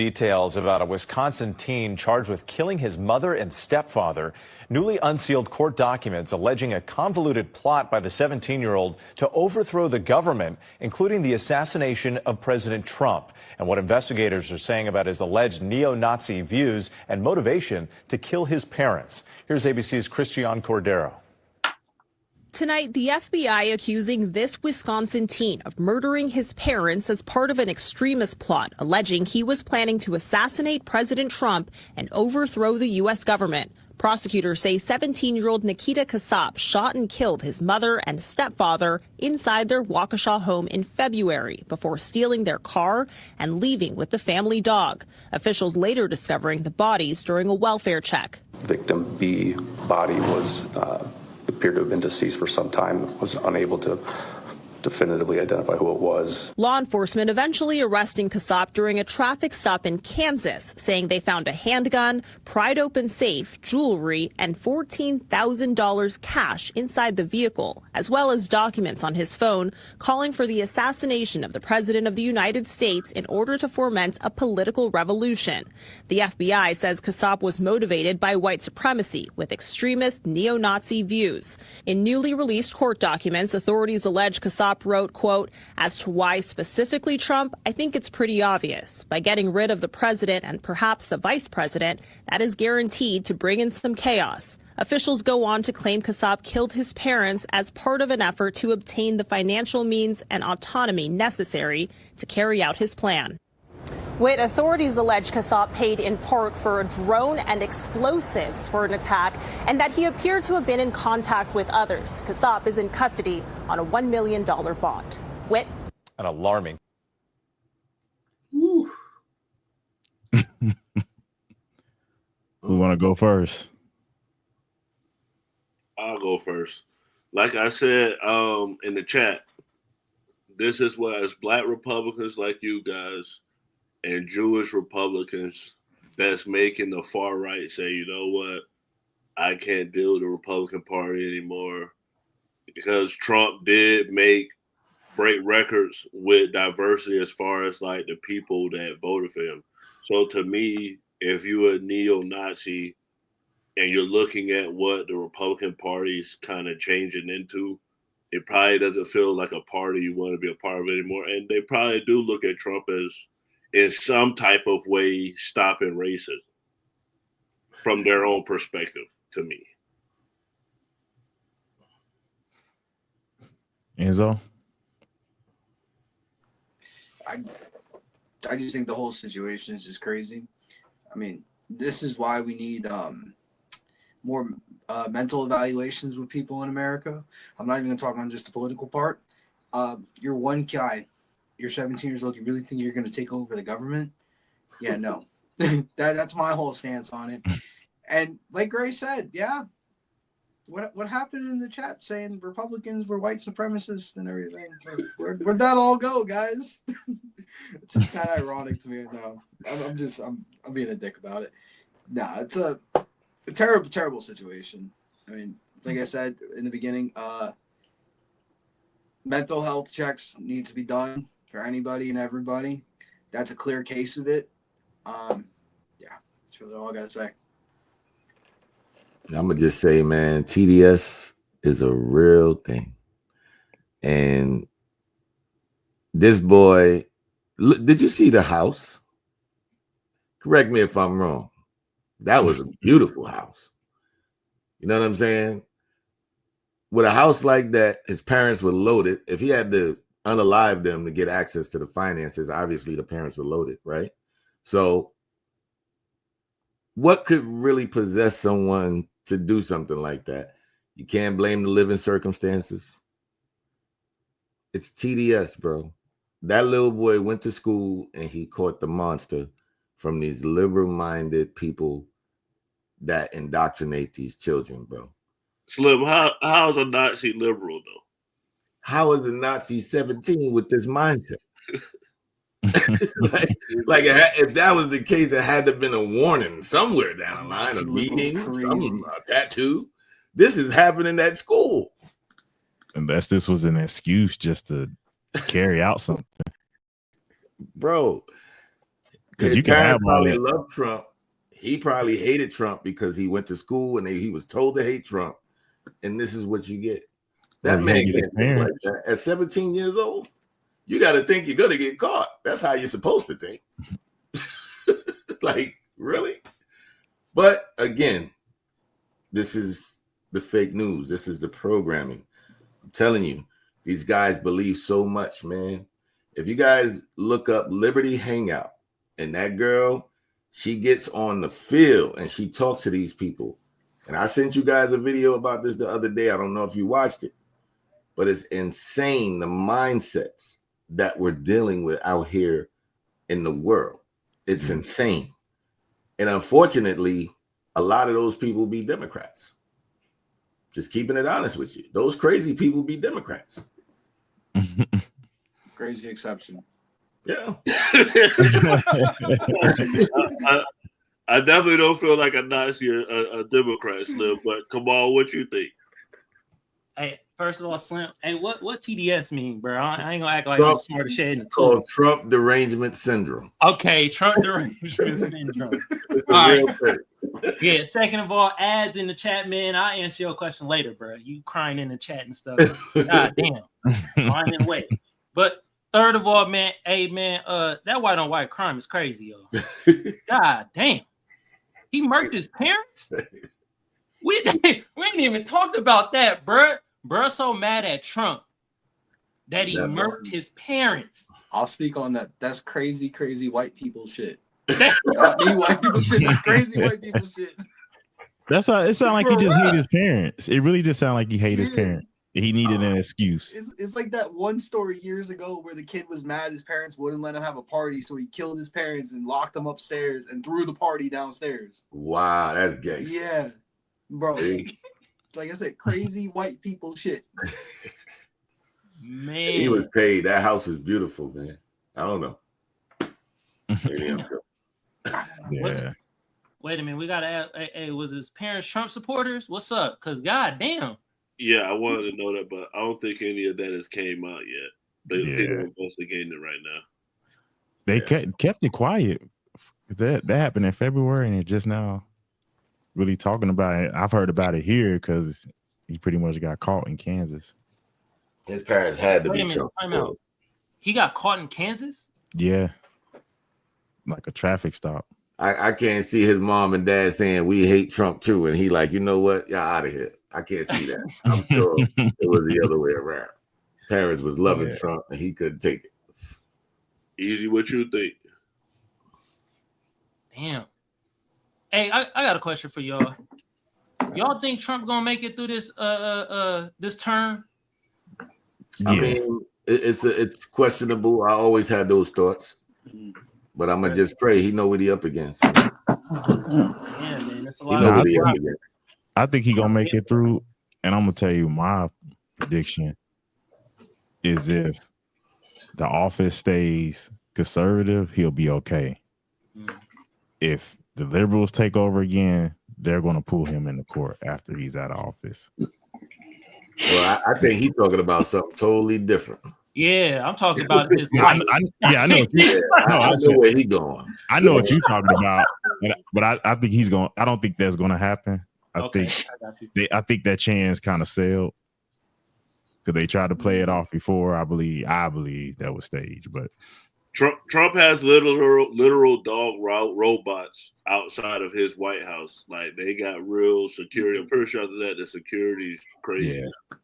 Details about a Wisconsin teen charged with killing his mother and stepfather. Newly unsealed court documents alleging a convoluted plot by the 17-year-old to overthrow the government, including the assassination of President Trump, and what investigators are saying about his alleged neo-Nazi views and motivation to kill his parents. Here's ABC's Christian Cordero. Tonight, the FBI accusing this Wisconsin teen of murdering his parents as part of an extremist plot, alleging he was planning to assassinate President Trump and overthrow the U.S. government. Prosecutors say 17-year-old Nikita Kasap shot and killed his mother and stepfather inside their Waukesha home in February before stealing their car and leaving with the family dog. Officials later discovering the bodies during a welfare check. Victim B body was appeared to have been deceased for some time, was unable to definitively identify who it was. Law enforcement eventually arresting Kasap during a traffic stop in Kansas, saying they found a handgun, pried open safe, jewelry, and $14,000 cash inside the vehicle, as well as documents on his phone calling for the assassination of the President of the United States in order to foment a political revolution. The FBI says Kasap was motivated by white supremacy with extremist neo-Nazi views. In newly released court documents, authorities allege Kasap wrote, quote, "As to why specifically Trump, I think it's pretty obvious. By getting rid of the president and perhaps the vice president, that is guaranteed to bring in some chaos." Officials go on to claim Kasap killed his parents as part of an effort to obtain the financial means and autonomy necessary to carry out his plan. Wait, authorities allege Kasap paid in part for a drone and explosives for an attack, and that he appeared to have been in contact with others. Kasap is in custody on a $1 million bond. Whit? An alarming. Who want to go first? I'll go first. Like I said in the chat, this is what, as Black Republicans like you guys and Jewish Republicans that's making the far right say, you know what, I can't deal with the Republican Party anymore, because Trump did break records with diversity as far as like the people that voted for him. So to me, if you're a neo-Nazi and you're looking at what the Republican Party's kind of changing into, it probably doesn't feel like a party you want to be a part of anymore. And they probably do look at Trump as, in some type of way, stopping racism from their own perspective, to me. Enzo? I just think the whole situation is just crazy. I mean, this is why we need more mental evaluations with people in America. I'm not even going to talk on just the political part. You're one guy. You're 17 years old. You really think you're going to take over the government? Yeah, no. That's my whole stance on it. And like Gray said, yeah, what happened in the chat saying Republicans were white supremacists and everything? Where'd that all go, guys? It's just kind of ironic to me. No, I'm being a dick about it. Nah, it's a terrible situation. I mean, like I said in the beginning, mental health checks need to be done for anybody and everybody. That's a clear case of it. Yeah, that's really all I gotta say. I'm gonna just say, man, TDS is a real thing. And this boy, did you see the house? Correct me if I'm wrong. That was a beautiful house. You know what I'm saying? With a house like that, his parents were loaded. If he had to unalive them to get access to the finances, obviously the parents were loaded, right? So what could really possess someone to do something like that? You can't blame the living circumstances. It's TDS, bro. That little boy went to school and he caught the monster from these liberal-minded people that indoctrinate these children, bro. Slim, how is a Nazi liberal, though? How is a Nazi 17 with this mindset? like if that was the case, it had to have been a warning somewhere down the line, a meeting, a tattoo. This is happening at school. Unless this was an excuse just to carry out something. Bro, Because His you can have parents all probably that. loved Trump. He probably hated Trump because he went to school and he was told to hate Trump. And this is what you get. Or That he man hated his can't think like parents. that. At 17 years old, you got to think you're going to get caught. That's how you're supposed to think. Like, really? But again, this is the fake news. This is the programming. I'm telling you, these guys believe so much, man. If you guys look up Liberty Hangout and that girl, she gets on the field and she talks to these people. And I sent you guys a video about this the other day. I don't know if you watched it, but it's insane the mindsets that we're dealing with out here in the world. It's insane. And unfortunately, a lot of those people be Democrats. Just keeping it honest with you. Those crazy people be Democrats. Crazy exception. Yeah. I definitely don't feel like a Nazi or a Democrat, Slim, but come on, what you think? Hey, first of all, Slim, hey, what TDS mean, bro? I ain't gonna act like I'm the smartest shit in the tool. Called Trump derangement syndrome. Okay, Trump derangement syndrome. It's a All real right. thing. Yeah, second of all, ads in the chat, man. I'll answer your question later, bro. You crying in the chat and stuff. God damn. Mine in way. But third of all, man, hey man, that white on white crime is crazy, yo. God damn. He murked his parents? We ain't even talked about that, bro. Bro, so mad at Trump that he murked his parents. I'll speak on that. That's crazy, crazy white people shit. Not me, white people shit. It's crazy white people shit. That's why it sounds like he just hate his parents. It really just sounds like he hate his parents. He needed an excuse. It's like that one story years ago where the kid was mad his parents wouldn't let him have a party, so he killed his parents and locked them upstairs and threw the party downstairs. Wow, that's gay. Yeah, bro. See? Like I said, crazy white people shit. Man. He was paid. That house was beautiful, man. I don't know. Yeah. Wait a minute, we gotta ask, hey, was his parents Trump supporters? What's up? Because god damn. Yeah, I wanted to know that, but I don't think any of that has came out yet. They're investigating it right now. They kept it quiet. That happened in February, and it just now really talking about it. I've heard about it here because he pretty much got caught in Kansas. His parents had to Wait be a minute, Trump. time out. He got caught in Kansas? Yeah. Like a traffic stop. I can't see his mom and dad saying we hate Trump too, and he like, you know what? Y'all out of here. I can't see that. I'm sure it was the other way around. Parents was loving Trump, and he couldn't take it. Easy, what you think? Damn. Hey, I got a question for y'all. Y'all think Trump gonna make it through this this term? I mean, it's questionable. I always had those thoughts, but I'm gonna just pray he know what he up against. Yeah, man, that's a lot. He know what he up against. I think he gonna make it through, and I'm gonna tell you my prediction is if the office stays conservative, he'll be okay. If the liberals take over again, they're gonna pull him into court after he's out of office. Well, I think he's talking about something totally different. Yeah, I'm talking about his life. I know. I know where he's going. I know what you're talking about, but I think he's going. I don't think that's going to happen. I think that chance kind of sailed because they tried to play it off before. I believe that was staged, but Trump has literal dog robots outside of his White House. Like they got real security. I'm pretty sure after that the security's crazy. Yeah.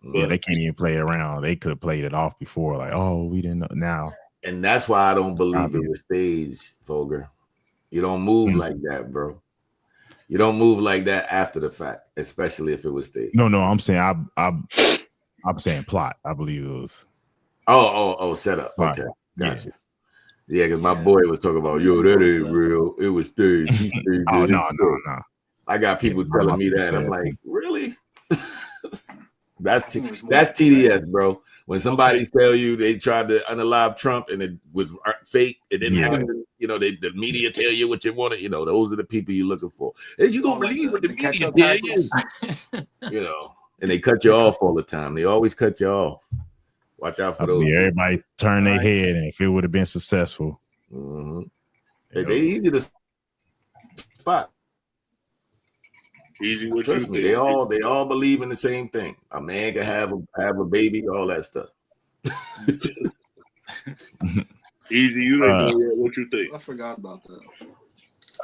But they can't even play around. They could have played it off before, like, oh, we didn't know now. And that's why I don't believe it was staged, Foger. You don't move like that, bro. You don't move like that after the fact, especially if it was staged. No, I'm saying I'm saying plot. I believe it was. Oh, set up. Plot. Okay, gotcha. Yeah, because my boy was talking about, yo, that ain't real. It was staged. He staged. Oh no. I got people telling me that, and I'm like, really? That's TDS, bro. When somebody tell you they tried to unalive Trump and it was fake, it didn't happen. You know, the media tell you what you wanted. You know, those are the people you're looking for. And you gonna believe what the media tell you. You know, and they cut you off all the time. They always cut you off. Watch out for those. Everybody turn their head, and if it would have been successful. They easy to spot. Easy what Trust you me, think. they all believe in the same thing. A man can have a baby, all that stuff. Easy, you ain't know yet. What you think? I forgot about that.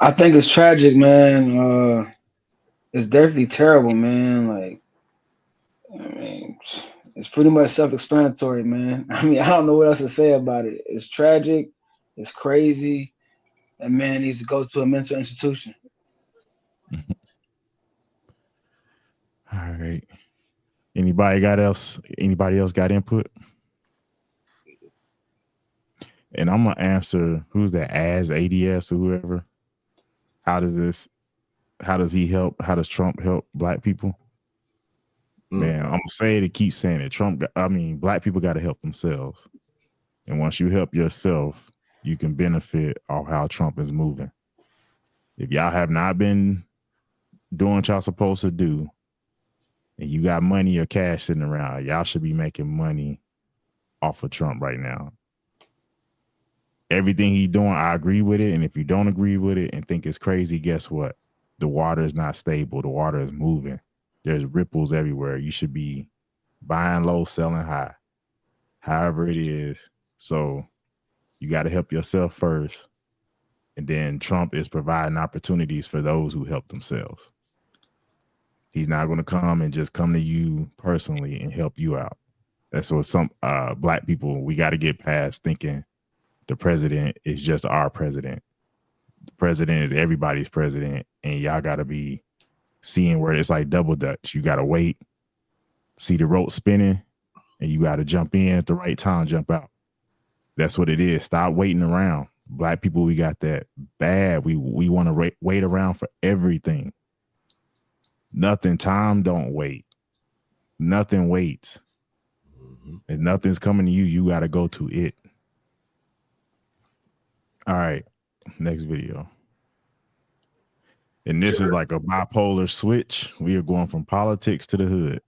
I think it's tragic, man. It's definitely terrible, man. Like, I mean, it's pretty much self-explanatory, man. I mean, I don't know what else to say about it. It's tragic, it's crazy, and man needs to go to a mental institution. All right. Anybody else got input? And I'm gonna answer who's that ADS or whoever. How does he help? How does Trump help black people? Man, I'm gonna say it and keep saying it. Black people gotta help themselves. And once you help yourself, you can benefit off how Trump is moving. If y'all have not been doing what y'all supposed to do, and you got money or cash sitting around, y'all should be making money off of Trump right now. Everything he's doing, I agree with it. And if you don't agree with it and think it's crazy, guess what? The water is not stable. The water is moving. There's ripples everywhere. You should be buying low, selling high, however it is. So you got to help yourself first. And then Trump is providing opportunities for those who help themselves. He's not going to come and just come to you personally and help you out. That's what some black people, we got to get past thinking the president is just our president. The president is everybody's president, and y'all got to be seeing where it's like double dutch. You got to wait, see the rope spinning, and you got to jump in at the right time, jump out. That's what it is. Stop waiting around. Black people, we got that bad. We want to wait around for everything. Nothing. Time don't wait. Nothing waits. If nothing's coming to you, you got to go to it. All right. Next video. And this is like a bipolar switch. We are going from politics to the hood.